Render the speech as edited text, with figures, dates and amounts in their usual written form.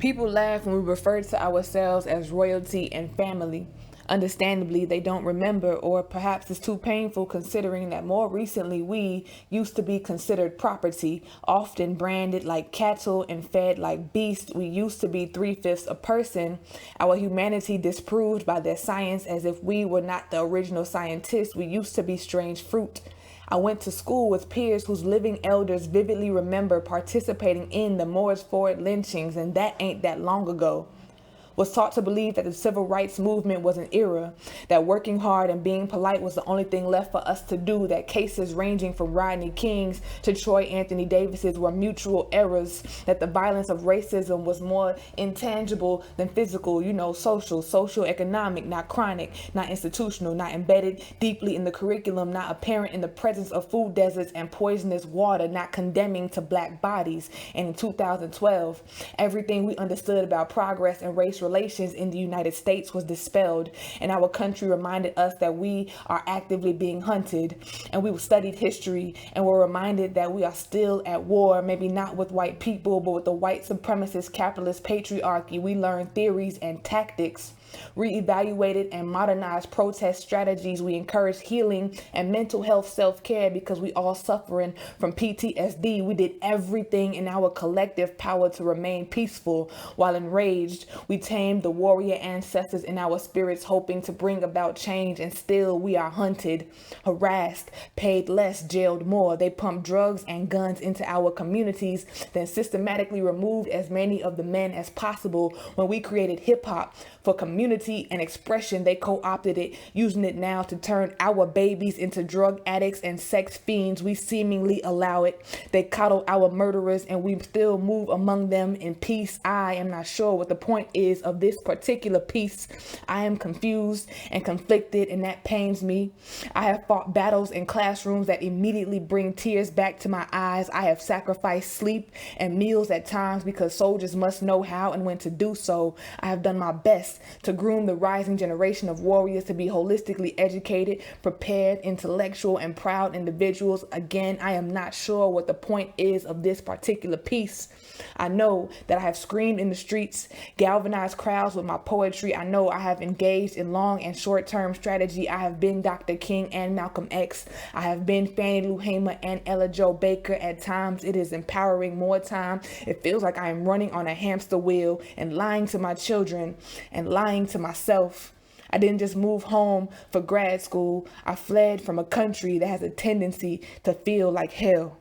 People laugh when we refer to ourselves as royalty and family. Understandably, they don't remember, or perhaps it's too painful considering that more recently we used to be considered property, often branded like cattle and fed like beasts. We used to be three-fifths a person, our humanity disproved by their science as if we were not the original scientists. We used to be strange fruit. I went to school with peers whose living elders vividly remember participating in the Moores Ford lynchings, and that ain't that long ago. Was taught to believe that the civil rights movement was an era, that working hard and being polite was the only thing left for us to do, that cases ranging from Rodney King's to Troy Anthony Davis's were mutual errors, that the violence of racism was more intangible than physical, social, economic, not chronic, not institutional, not embedded deeply in the curriculum, not apparent in the presence of food deserts and poisonous water, not condemning to black bodies. And in 2012, everything we understood about progress and race relations in the United States was dispelled, and our country reminded us that we are actively being hunted. And we studied history and were reminded that we are still at war, maybe not with white people, but with the white supremacist capitalist patriarchy. We learned theories and tactics, reevaluated and modernized protest strategies. We encouraged healing and mental health self-care because we all suffering from PTSD. We did everything in our collective power to remain peaceful. While enraged, we tamed the warrior ancestors in our spirits, hoping to bring about change, and still we are hunted, harassed, paid less, jailed more. They pumped drugs and guns into our communities, then systematically removed as many of the men as possible. When we created hip-hop for community and expression, they co-opted it, using it now to turn our babies into drug addicts and sex fiends. We seemingly allow it. They coddle our murderers and we still move among them in peace. I am not sure what the point is of this particular piece. I am confused and conflicted, and that pains me. I have fought battles in classrooms that immediately bring tears back to my eyes. I have sacrificed sleep and meals at times because soldiers must know how and when to do so. I have done my best to groom the rising generation of warriors to be holistically educated, prepared, intellectual, and proud individuals. Again, I am not sure what the point is of this particular piece. I know that I have screamed in the streets, galvanized crowds with my poetry. I know I have engaged in long and short-term strategy. I have been Dr. King and Malcolm X. I have been Fannie Lou Hamer and Ella Jo Baker. At times, it is empowering. More time, it feels like I am running on a hamster wheel and lying to my children and lying to myself. I didn't just move home for grad school. I fled from a country that has a tendency to feel like hell.